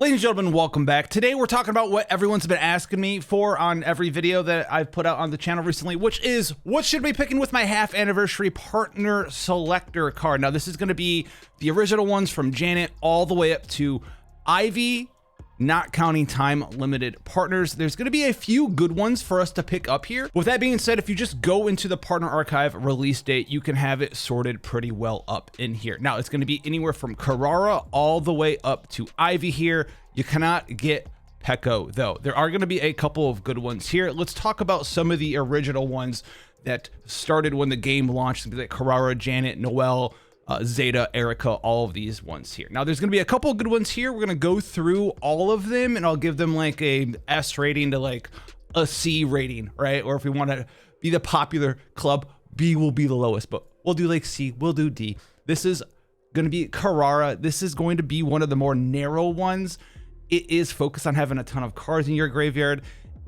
Ladies and gentlemen, welcome back. Today we're talking about what everyone's been asking me for on every video that I've put out on the channel recently, which is what should I be picking with my half anniversary partner selector card. Now this is going to be the original ones from Janet all the way up to Ivy, not counting time limited partners. There's going to be a few good ones for us to pick up here. With that being said, if you just go into the partner archive release date, you can have it sorted pretty well up in here. Now it's going to be anywhere from Carrara all the way up to Ivy here. You cannot get Pecco though. There are going to be a couple of good ones here. Let's talk about some of the original ones that started when the game launched, like Carrara, Janet, Noelle, Zeta, Erica, all of these ones here. Now there's going to be a couple of good ones here. We're going to go through all of them and I'll give them like a S rating to like a C rating, right? Or if we want to be the popular club, B will be the lowest, but we'll do like C, we'll do D. This is going to be Carrara. This is going to be one of the more narrow ones. It is focused on having a ton of cards in your graveyard.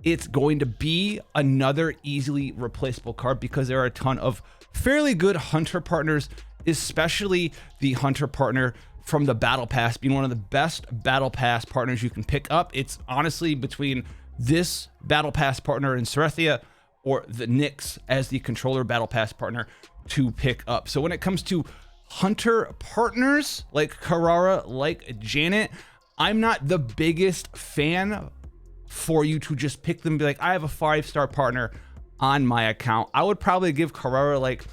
It's going to be another easily replaceable card because there are a ton of fairly good hunter partners, especially the hunter partner from the battle pass being one of the best battle pass partners you can pick up. It's honestly between this battle pass partner in Serethia or the Nyx as the controller battle pass partner to pick up. So when it comes to hunter partners like Carrara, like Janet, I'm not the biggest fan for you to just pick them and be like, I have a 5-star partner on my account. I would probably give Carrara like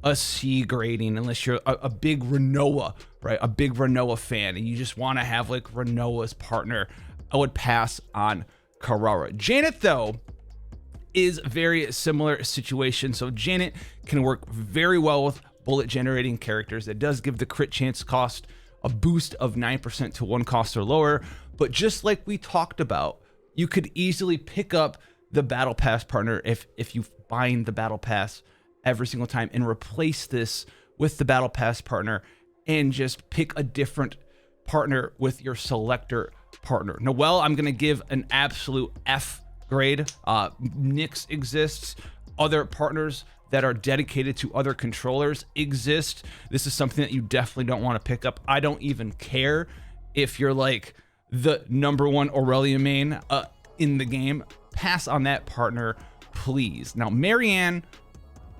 a C grading unless you're a big Renoa, right? A big Renoa fan and you just want to have like Renoa's partner. I would pass on Carrara. Janet though is very similar situation. So Janet can work very well with bullet generating characters. It does give the crit chance cost a boost of 9% to 1 cost or lower. But just like we talked about, you could easily pick up the battle pass partner if you bind the battle pass every single time and replace this with the battle pass partner and just pick a different partner with your selector partner. Noelle, I'm going to give an absolute F grade. Nyx exists. Other partners that are dedicated to other controllers exist. This is something that you definitely don't want to pick up. I don't even care if you're like the #1 Aurelia main in the game. Pass on that partner, please. Now, Marianne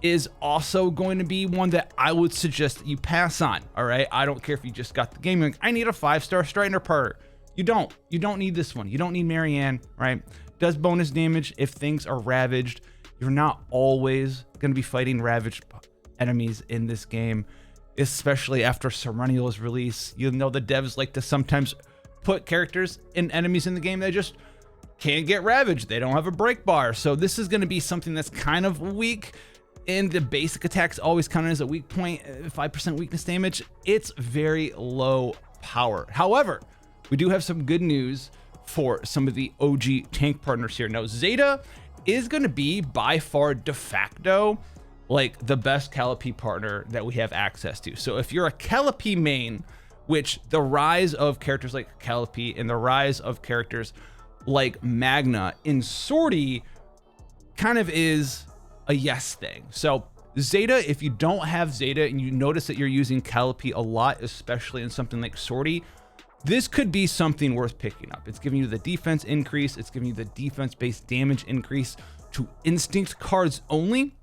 is also going to be one that I would suggest that you pass on. All right. I don't care if you just got the game. Like, I need a 5-star Strider partner. You don't need this one. You don't need Marianne, right? Does bonus damage if things are ravaged. You're not always going to be fighting ravaged enemies in this game, especially after Serenial's release. You know, the devs like to sometimes put characters and enemies in the game that just can't get ravaged. They don't have a break bar. So this is going to be something that's kind of weak. And the basic attacks always counted as a weak point, 5% weakness damage. It's very low power. However, we do have some good news for some of the OG tank partners here. Now, Zeta is going to be by far de facto like the best Calliope partner that we have access to. So if you're a Calliope main, which the rise of characters like Calliope and the rise of characters like Magna in Sortie kind of is a yes thing. So Zeta, if you don't have Zeta and you notice that you're using Calliope a lot, especially in something like Sortie, this could be something worth picking up. It's giving you the defense increase. It's giving you the defense-based damage increase to instinct cards only,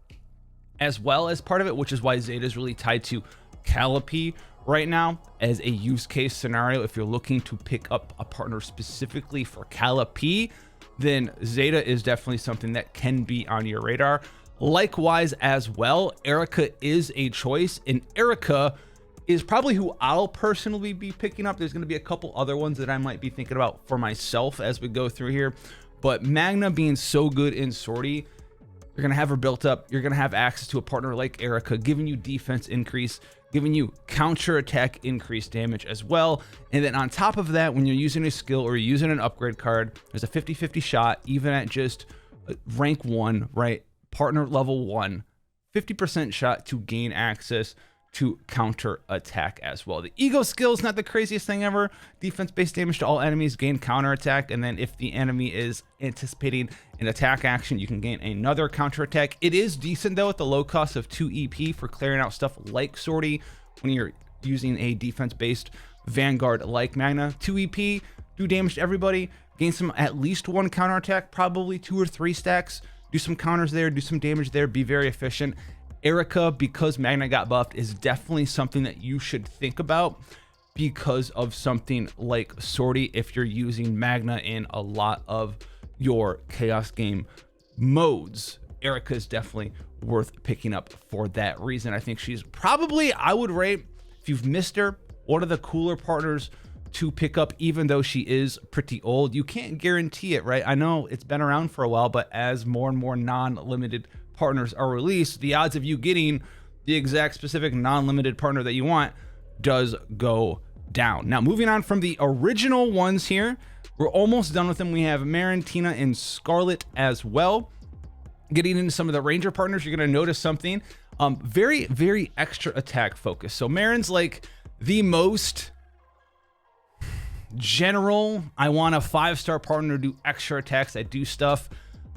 as well as part of it, which is why Zeta is really tied to Calliope right now as a use case scenario. If you're looking to pick up a partner specifically for Calliope, then Zeta is definitely something that can be on your radar. Likewise as well, Erica is a choice, and Erica is probably who I'll personally be picking up. There's going to be a couple other ones that I might be thinking about for myself as we go through here. But Magna being so good in Sortie, you're going to have her built up. You're going to have access to a partner like Erica, giving you defense increase, giving you counter attack increase damage as well. And then on top of that, when you're using a skill or you're using an upgrade card, there's a 50-50 shot, even at just rank 1, right? Partner level 1, 50% shot to gain access to counter attack as well. The ego skill is not the craziest thing ever. Defense based damage to all enemies, gain counter attack, and then if the enemy is anticipating an attack action, you can gain another counter attack. It is decent though at the low cost of 2 EP for clearing out stuff like Sortie when you're using a defense based Vanguard like Magna. 2 EP do damage to everybody, gain some at least one counterattack, probably 2 or 3 stacks, do some counters there, do some damage there, be very efficient. Erica, because Magna got buffed, is definitely something that you should think about because of something like Sortie if you're using Magna in a lot of your Chaos game modes. Erica is definitely worth picking up for that reason. I think she's probably, I would rate, if you've missed her, one of the cooler partners to pick up, even though she is pretty old. You can't guarantee it, right? I know it's been around for a while, but as more and more non-limited partners are released, the odds of you getting the exact specific non-limited partner that you want does go down. Now, moving on from the original ones here, we're almost done with them. We have Marin, Tina, and Scarlet as well. Getting into some of the Ranger partners, you're going to notice something very, very extra attack focused. So Marin's like the most general, I want a 5-star partner to do extra attacks that do stuff.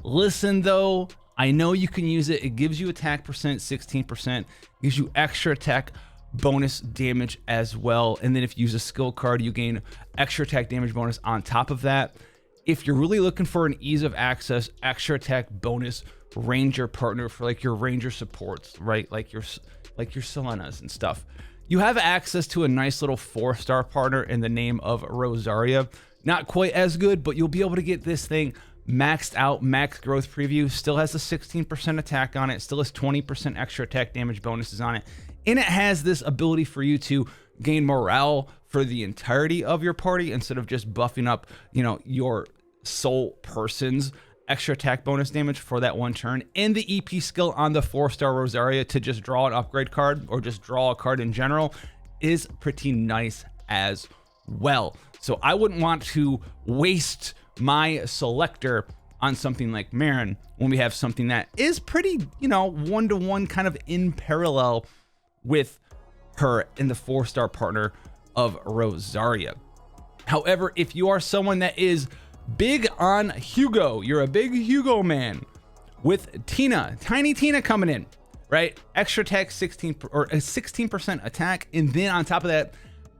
Listen though, I know you can use it. It gives you attack percent 16%, gives you extra attack bonus damage as well. And then if you use a skill card, you gain extra attack damage bonus on top of that. If you're really looking for an ease of access, extra attack bonus Ranger partner for like your Ranger supports, right? Like your Selenas and stuff. You have access to a nice little 4-star partner in the name of Rosaria. Not quite as good, but you'll be able to get this thing maxed out. Max growth preview still has a 16% attack on it, still has 20% extra attack damage bonuses on it. And it has this ability for you to gain morale for the entirety of your party instead of just buffing up, you know, your sole person's extra attack bonus damage for that one turn. And the EP skill on the 4-star Rosaria to just draw an upgrade card or just draw a card in general is pretty nice as well. So I wouldn't want to waste my Selector on something like Marin when we have something that is pretty, you know, 1-to-1 kind of in parallel with her in the 4-star partner of Rosaria. However, if you are someone that is big on Hugo, you're a big Hugo man, with Tina, Tiny Tina coming in, right? Extra attack 16% attack, and then on top of that,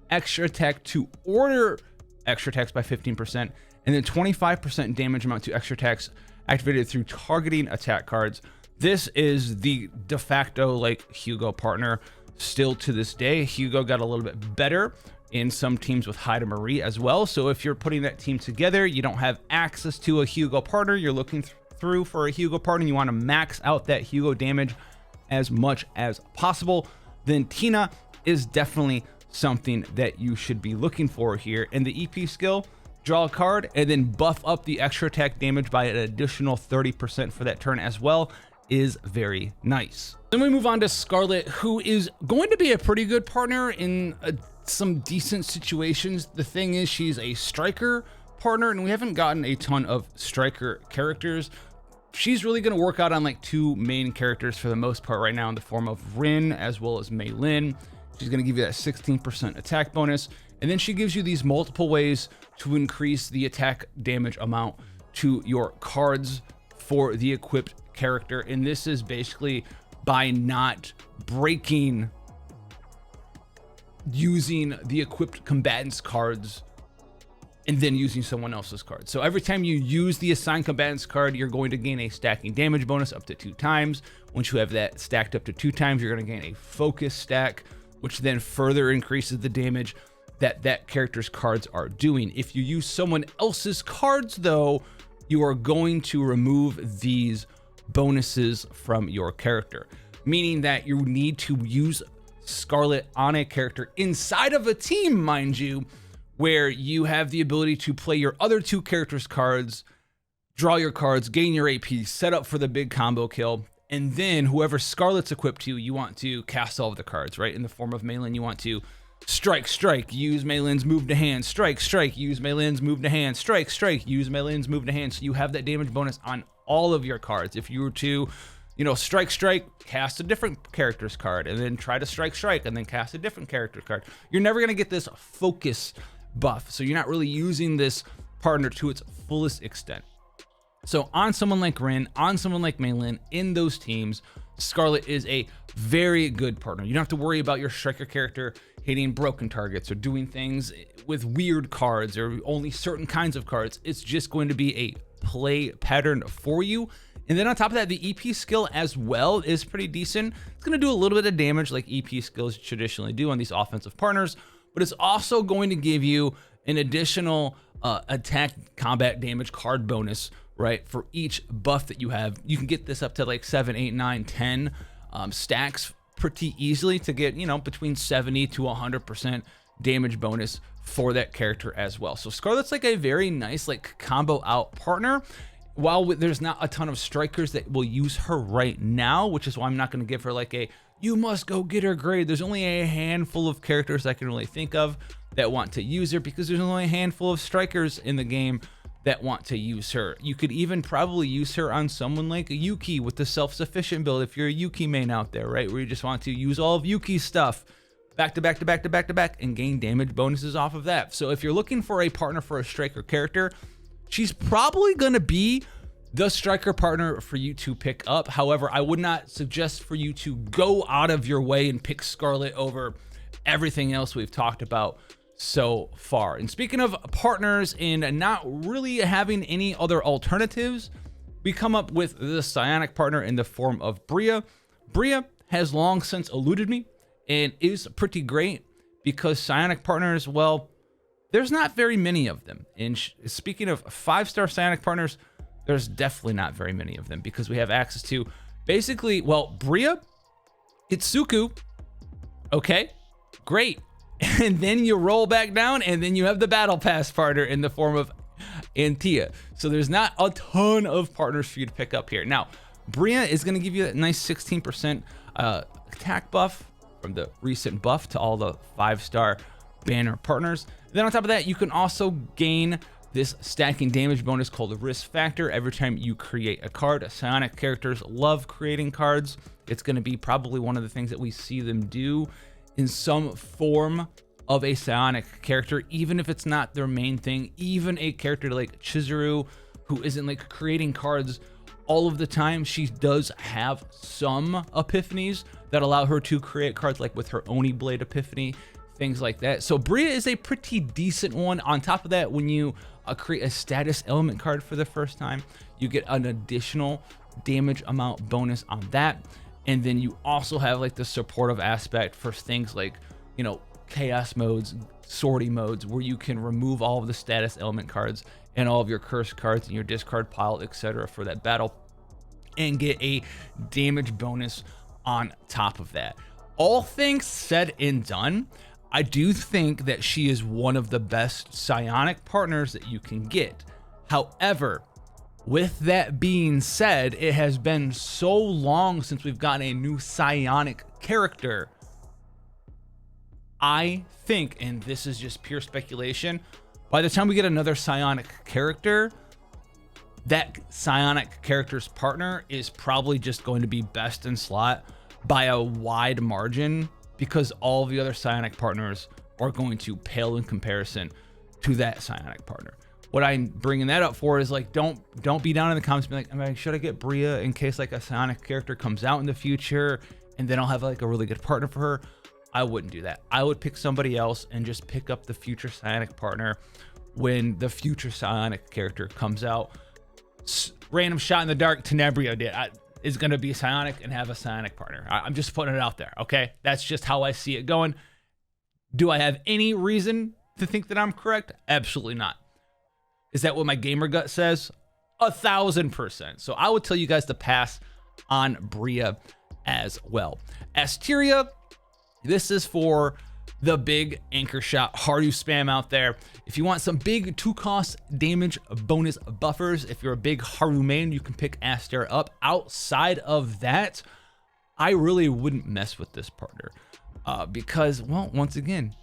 extra attack to order extra attacks by 15%, and then 25% damage amount to extra attacks activated through targeting attack cards. This is the de facto like Hugo partner still to this day. Hugo got a little bit better in some teams with Haida Marie as well. So if you're putting that team together, you don't have access to a Hugo partner, you're looking through for a Hugo partner, you want to max out that Hugo damage as much as possible, then Tina is definitely something that you should be looking for here. And the EP skill, draw a card and then buff up the extra attack damage by an additional 30% for that turn as well, is very nice. Then we move on to Scarlet, who is going to be a pretty good partner in some decent situations. The thing is, she's a striker partner, and we haven't gotten a ton of striker characters. She's really going to work out on like 2 main characters for the most part right now in the form of Rin as well as Mei Lin. She's going to give you that 16% attack bonus, and then she gives you these multiple ways to increase the attack damage amount to your cards for the equipped character. And this is basically by not breaking using the equipped combatants cards and then using someone else's card. So every time you use the assigned combatants card, you're going to gain a stacking damage bonus up to 2 times. Once you have that stacked up to 2 times, you're going to gain a focus stack, which then further increases the damage that character's cards are doing. If you use someone else's cards though, you are going to remove these bonuses from your character, meaning that you need to use Scarlet on a character inside of a team, mind you, where you have the ability to play your other 2 characters' cards, draw your cards, gain your AP, set up for the big combo kill, and then whoever Scarlet's equipped to, you want to cast all of the cards, right? In the form of Mei Lin, you want to strike, strike, use Mei Lin's move to hand, strike, strike, use Mei Lin's move to hand, strike, strike, use Mei Lin's move to hand. So you have that damage bonus on all of your cards. If you were to, you know, strike, strike, cast a different character's card, and then try to strike, strike, and then cast a different character's card, you're never going to get this focus buff. So you're not really using this partner to its fullest extent. So on someone like Rin, on someone like Mei Lin, in those teams, Scarlet is a very good partner. You don't have to worry about your striker character hitting broken targets or doing things with weird cards or only certain kinds of cards. It's just going to be a play pattern for you. And then on top of that, the EP skill as well is pretty decent. It's going to do a little bit of damage like EP skills traditionally do on these offensive partners, but it's also going to give you an additional attack combat damage card bonus, right? For each buff that you have. You can get this up to like 7, 8, 9, 10 stacks pretty easily to get, you know, between 70 to 100% damage bonus for that character as well. So Scarlet's like a very nice like combo out partner. While there's not a ton of strikers that will use her right now, which is why I'm not going to give her like a you must go get her grade. There's only a handful of characters I can really think of that want to use her, because there's only a handful of strikers in the game that want to use her. You could even probably use her on someone like Yuki with the self-sufficient build if you're a Yuki main out there, right? Where you just want to use all of Yuki's stuff back to back to back to back to back and gain damage bonuses off of that. So if you're looking for a partner for a striker character, she's probably going to be the striker partner for you to pick up. However, I would not suggest for you to go out of your way and pick Scarlet over everything else we've talked about so far. And speaking of partners and not really having any other alternatives, we come up with the psionic partner in the form of Bria. Bria has long since eluded me and is pretty great because psionic partners, well, there's not very many of them. And speaking of 5-star psionic partners, there's definitely not very many of them because we have access to basically, well, Bria, Itsuku, okay, great. And then you roll back down and then you have the battle pass partner in the form of Antia. So there's not a ton of partners for you to pick up here. Now, Bria is going to give you that nice 16% attack buff from the recent buff to all the 5-star banner partners. Then on top of that, you can also gain this stacking damage bonus called the risk factor every time you create a card. Psionic characters love creating cards. It's going to be probably one of the things that we see them do in some form of a psionic character, even if it's not their main thing. Even a character like Chizuru, who isn't like creating cards all of the time, she does have some epiphanies that allow her to create cards, like with her Oni Blade epiphany, things like that. So Bria is a pretty decent one. On top of that, when you create a status element card for the first time, you get an additional damage amount bonus on that. And then you also have like the supportive aspect for things like, you know, chaos modes, sortie modes, where you can remove all of the status element cards and all of your curse cards in your discard pile, etc. for that battle, and get a damage bonus on top of that. All things said and done, I do think that she is one of the best psionic partners that you can get. However, with that being said, it has been so long since we've gotten a new psionic character. I think, and this is just pure speculation, by the time we get another psionic character, that psionic character's partner is probably just going to be best in slot by a wide margin, because all the other psionic partners are going to pale in comparison to that psionic partner. What I'm bringing that up for is like, don't be down in the comments and be like, should I get Bria in case like a psionic character comes out in the future and then I'll have like a really good partner for her? I wouldn't do that. I would pick somebody else and just pick up the future psionic partner when the future psionic character comes out. Random shot in the dark, Tenebria is going to be psionic and have a psionic partner. I'm just putting it out there, okay? That's just how I see it going. Do I have any reason to think that I'm correct? Absolutely not. Is that what my gamer gut says? 1000%. So I would tell you guys to pass on Bria as well. Asteria, this is for the big anchor shot Haru spam out there. If you want some big 2-cost damage bonus buffers, if you're a big Haru main, you can pick Aster up. Outside of that, I really wouldn't mess with this partner because, well, once again,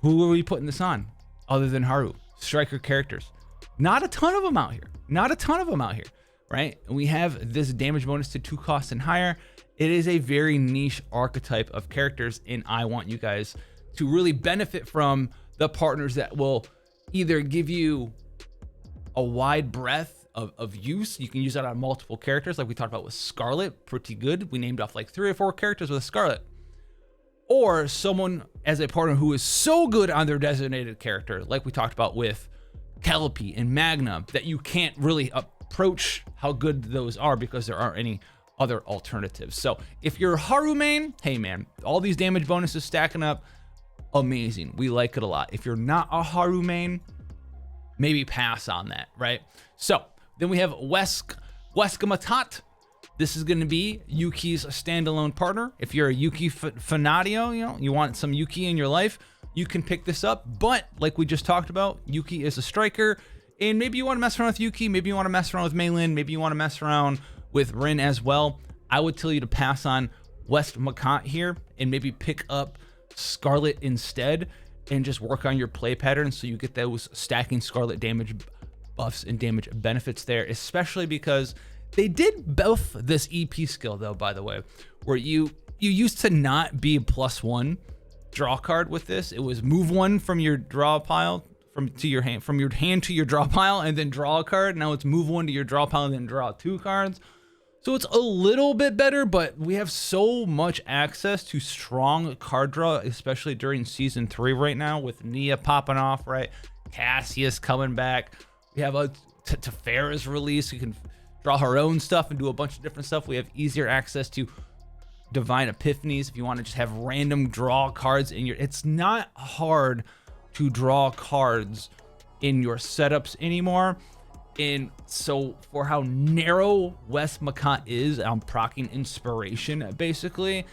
who are we putting this on other than Haru? Striker characters. Not a ton of them out here. Not a ton of them out here, right? We have this damage bonus to 2 costs and higher. It is a very niche archetype of characters, and I want you guys to really benefit from the partners that will either give you a wide breadth of use. You can use that on multiple characters, like we talked about with Scarlet, pretty good. We named off like 3 or 4 characters with Scarlet. Or someone as a partner who is so good on their designated character, like we talked about with Calliope and Magna, that you can't really approach how good those are because there aren't any other alternatives. So if you're Haru main, hey man, all these damage bonuses stacking up, amazing. We like it a lot. If you're not a Haru main, maybe pass on that, right? So then we have Wesker Matat. This is going to be Yuki's standalone partner. If you're a Yuki fanatio, you know, you want some Yuki in your life, you can pick this up. But like we just talked about, Yuki is a striker, and maybe you want to mess around with Yuki, maybe you want to mess around with Meilin, maybe you want to mess around with Rin as well. I would tell you to pass on Wesker Matat here and maybe pick up Scarlet instead and just work on your play pattern so you get those stacking Scarlet damage buffs and damage benefits there, especially because they did buff this EP skill though, by the way, where you used to not be a +1 draw card with this. It was move 1 from your draw pile from your hand to your draw pile and then draw a card. Now it's move 1 to your draw pile and then draw 2 cards. So it's a little bit better, but we have so much access to strong card draw, especially during season 3 right now with Nia popping off, right? Cassius coming back. We have a Tefera's release. You can draw her own stuff and do a bunch of different stuff. We have easier access to Divine Epiphanies if you want to just have random draw cards in your... It's not hard to draw cards in your setups anymore. And so for how narrow Wesker Matat is on proccing inspiration, basically,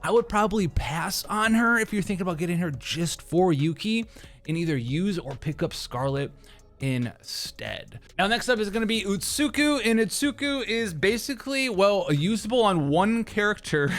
I would probably pass on her if you're thinking about getting her just for Yuki and either use or pick up Scarlet instead. Now next up is going to be Utsuku, and Utsuku is basically, well, usable on one character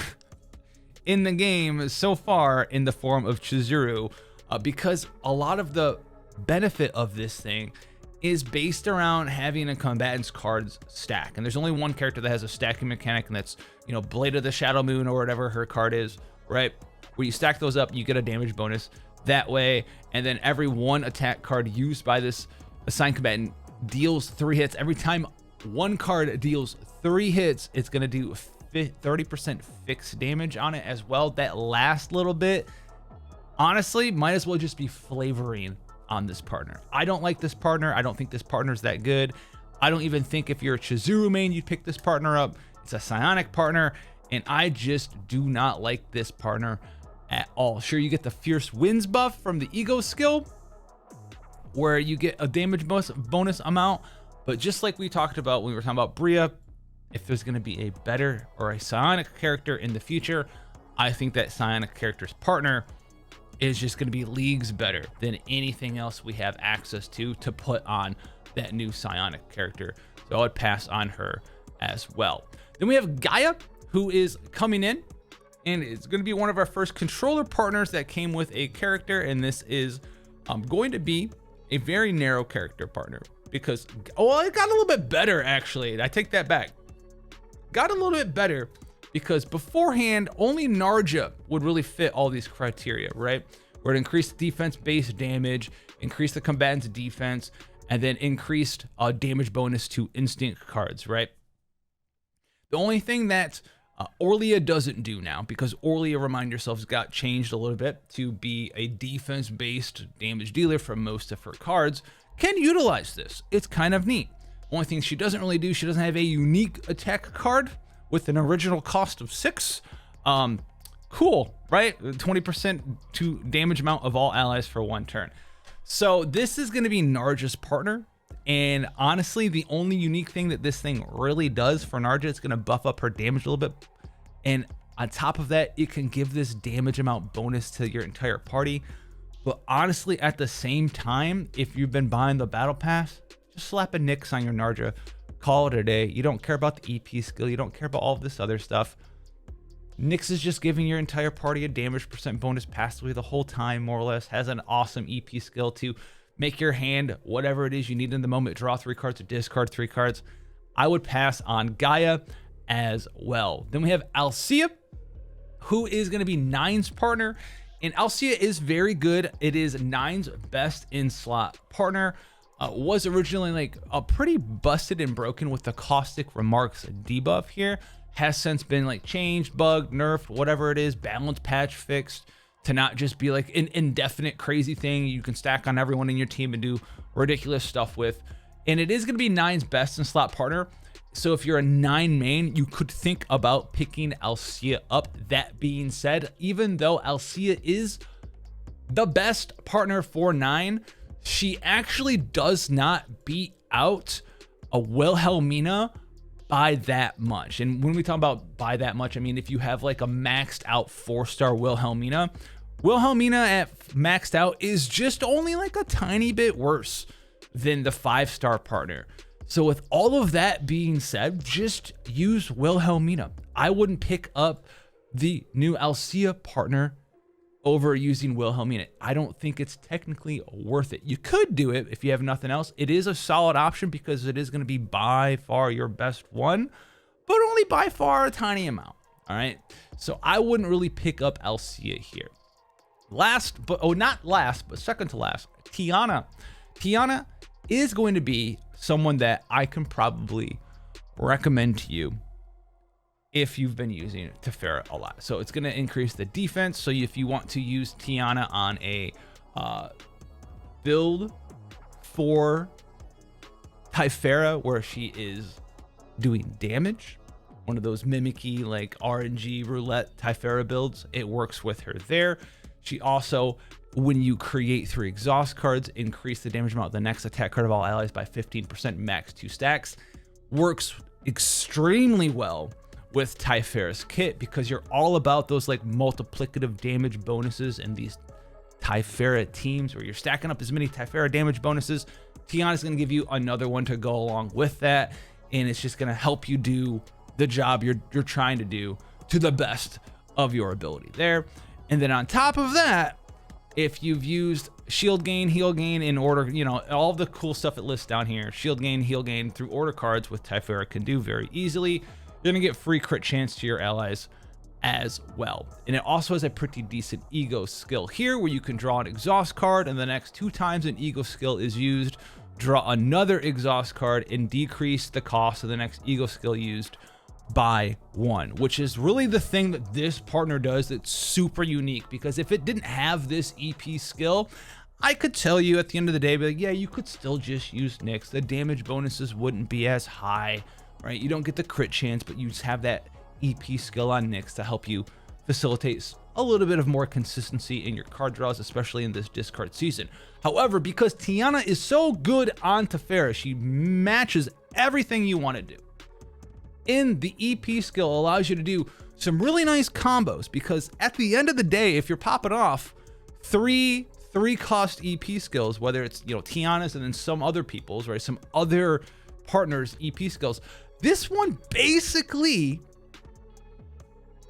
in the game so far in the form of Chizuru, because a lot of the benefit of this thing is based around having a combatant's cards stack, and there's only one character that has a stacking mechanic, and that's, you know, Blade of the Shadow Moon or whatever her card is, right? Where you stack those up, you get a damage bonus that way, and then every one attack card used by this assigned combatant deals 3 hits. Every time one card deals 3 hits, it's going to do 30% fixed damage on it as well. That last little bit, honestly, might as well just be flavoring on this partner. I don't like this partner. I don't think this partner's that good. I don't even think if you're a Chizuru main, you'd pick this partner up. It's a psionic partner, and I just do not like this partner at all. Sure, you get the Fierce Winds buff from the Ego skill, where you get a damage bonus amount, but just like we talked about when we were talking about Bria, if there's going to be a better or a psionic character in the future, I think that psionic character's partner is just going to be leagues better than anything else we have access to put on that new psionic character. So I would pass on her as well. Then we have Gaia, who is coming in, and it's going to be one of our first controller partners that came with a character, and this is going to be a very narrow character partner, because, oh, it got a little bit better actually. I take that back. Got a little bit better because beforehand, only Narja would really fit all these criteria, right? Where it increased defense-based damage, increased the combatant's defense, and then increased damage bonus to instinct cards, right? The only thing that Orlia doesn't do now, because Orlia, remind yourselves, got changed a little bit to be a defense-based damage dealer for most of her cards, can utilize this. It's kind of neat. Only thing she doesn't really do, she doesn't have a unique attack card with an original cost of 6. Cool, right? 20% to damage amount of all allies for 1 turn. So this is going to be Narja's partner. And honestly, the only unique thing that this thing really does for Narja, it's going to buff up her damage a little bit. And on top of that, it can give this damage amount bonus to your entire party. But honestly, at the same time, if you've been buying the battle pass, just slap a Nyx on your Narja, call it a day. You don't care about the EP skill. You don't care about all of this other stuff. Nyx is just giving your entire party a damage percent bonus passively the whole time, more or less. Has an awesome EP skill to make your hand whatever it is you need in the moment. Draw 3 cards or discard 3 cards. I would pass on Gaia as well. Then we have Alcia, who is going to be Nine's partner. And Alcia is very good. It is Nine's best in slot partner. was originally like a pretty busted and broken with the caustic remarks debuff here. Has since been like changed, bugged, nerfed, whatever it is, balance patch fixed to not just be like an indefinite crazy thing you can stack on everyone in your team and do ridiculous stuff with. And it is going to be 9's best in slot partner. So if you're a 9 main, you could think about picking Alcia up. That being said, even though Alcia is the best partner for 9, she actually does not beat out a Wilhelmina by that much. And when we talk about by that much, I mean, if you have like a maxed out 4-star Wilhelmina at maxed out is just only like a tiny bit worse than the 5-star partner. So with all of that being said, just use Wilhelmina. I wouldn't pick up the new Alcia partner over using Wilhelmina. I don't think it's technically worth it. You could do it if you have nothing else. It is a solid option because it is going to be by far your best one, but only by far a tiny amount. All right. So I wouldn't really pick up Alcia here. Not last, but second to last, Tiana. Tiana is going to be someone that I can probably recommend to you if you've been using Teferi a lot. So it's going to increase the defense. So if you want to use Tiana on a build for Teferi where she is doing damage, one of those mimicky like RNG roulette Teferi builds, it works with her there. She also, when you create 3 exhaust cards, increase the damage amount of the next attack card of all allies by 15%, max 2 stacks. Works extremely well with Teferi's kit because you're all about those like multiplicative damage bonuses in these Teferi teams where you're stacking up as many Teferi damage bonuses. Tiana is going to give you another one to go along with that, and it's just going to help you do the job you're trying to do to the best of your ability there. And then on top of that, if you've used shield gain, heal gain in order, you know, all of the cool stuff it lists down here, shield gain, heal gain through order cards with Teferi can do very easily. You're going to get free crit chance to your allies as well. And it also has a pretty decent ego skill here where you can draw an exhaust card, and the next 2 times an ego skill is used, draw another exhaust card and decrease the cost of the next ego skill used by 1, which is really the thing that this partner does that's super unique. Because if it didn't have this EP skill, I could tell you at the end of the day, but like, yeah, you could still just use Nyx. The damage bonuses wouldn't be as high, right? You don't get the crit chance, but you just have that EP skill on Nyx to help you facilitate a little bit of more consistency in your card draws, especially in this discard season. However, because Tiana is so good on Teferi, she matches everything you want to do. In the EP skill allows you to do some really nice combos, because at the end of the day, if you're popping off three cost EP skills, whether it's, you know, Tiana's and then some other people's, right, some other partners' EP skills, this one basically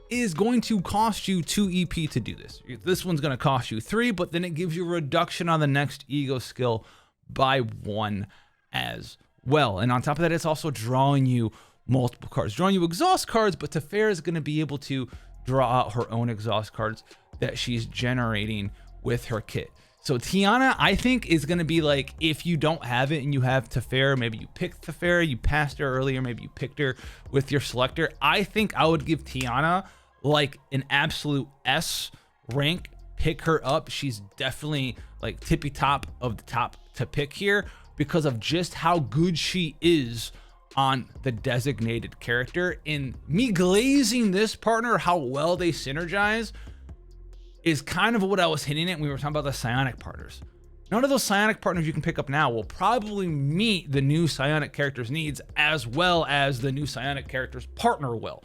is going to cost you 2 EP to do this. This one's going to cost you 3, but then it gives you a reduction on the next ego skill by 1 as well. And on top of that, it's also drawing you multiple cards, drawing you exhaust cards, but Teferi is going to be able to draw out her own exhaust cards that she's generating with her kit. So Tiana, I think, is going to be like, if you don't have it and you have Teferi, maybe you picked Teferi, you passed her earlier, maybe you picked her with your selector. I think I would give Tiana like an absolute S rank, pick her up. She's definitely like tippy top of the top to pick here because of just how good she is on the designated character. And me glazing this partner, how well they synergize, is kind of what I was hitting at when we were talking about the psionic partners. None of those psionic partners you can pick up now will probably meet the new psionic character's needs as well as the new psionic character's partner will,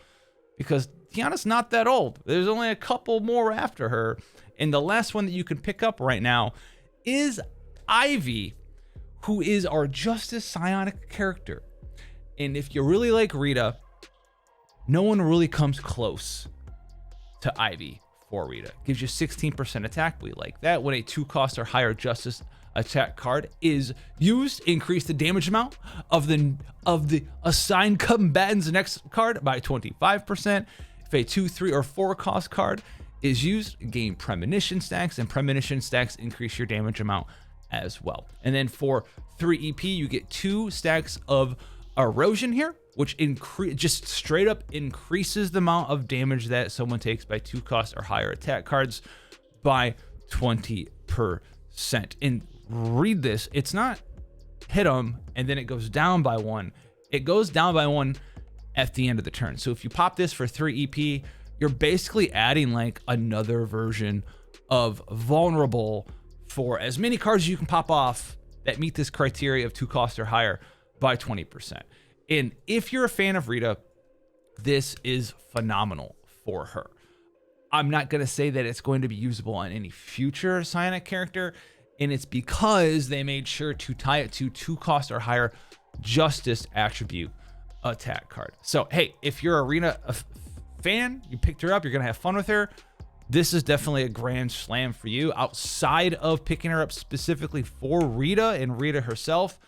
because Tiana's not that old. There's only a couple more after her, and the last one that you can pick up right now is Ivy, who is our Justice psionic character. And if you really like Rita, no one really comes close to Ivy for Rita. Gives you 16% attack. We like that. When a 2-cost or higher Justice attack card is used, increase the damage amount of the assigned combatant's next card by 25%. If a 2, 3, or 4-cost card is used, gain premonition stacks, and premonition stacks increase your damage amount as well. And then for 3 EP, you get 2 stacks of erosion here, which just straight up increases the amount of damage that someone takes by 2 cost or higher attack cards by 20%. And read this, it's not hit them and then it goes down by 1. It goes down by 1 at the end of the turn. So if you pop this for 3 EP, you're basically adding like another version of vulnerable for as many cards you can pop off that meet this criteria of 2 cost or higher by 20%. And if you're a fan of Rita, this is phenomenal for her. I'm not going to say that it's going to be usable on any future Psionic character, and it's because they made sure to tie it to 2 cost or higher Justice attribute attack card. So hey, if you're a Rita fan, you picked her up, you're going to have fun with her, this is definitely a grand slam for you. Outside of picking her up specifically for Rita and Rita herself,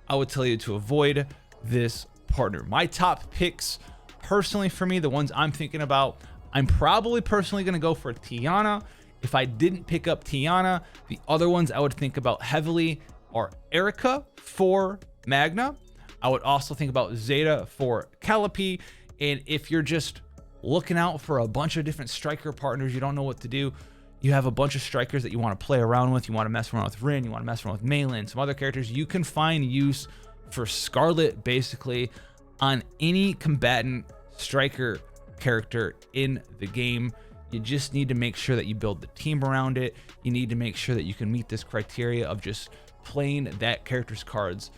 I would tell you to avoid this partner. My top picks personally for me, the ones I'm thinking about, I'm probably personally going to go for Tiana. If I didn't pick up Tiana, the other ones I would think about heavily are Erica for Magna. I would also think about Zeta for Calliope. And if you're just looking out for a bunch of different striker partners, you don't know what to do, you have a bunch of strikers that you want to play around with, you want to mess around with Rin, you want to mess around with Malin, some other characters, you can find use for Scarlet basically on any combatant striker character in the game. You just need to make sure that you build the team around it. You need to make sure that you can meet this criteria of just playing that character's cards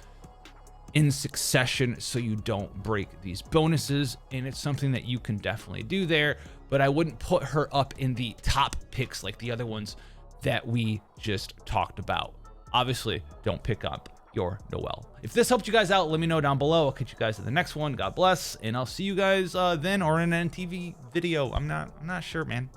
in succession so you don't break these bonuses, and it's something that you can definitely do there, but I wouldn't put her up in the top picks like the other ones that we just talked about. Obviously, don't pick up your Noelle. If this helped you guys out, let me know down below. I'll catch you guys in the next one. God bless, and I'll see you guys then, or in an NTV video. I'm not sure, man.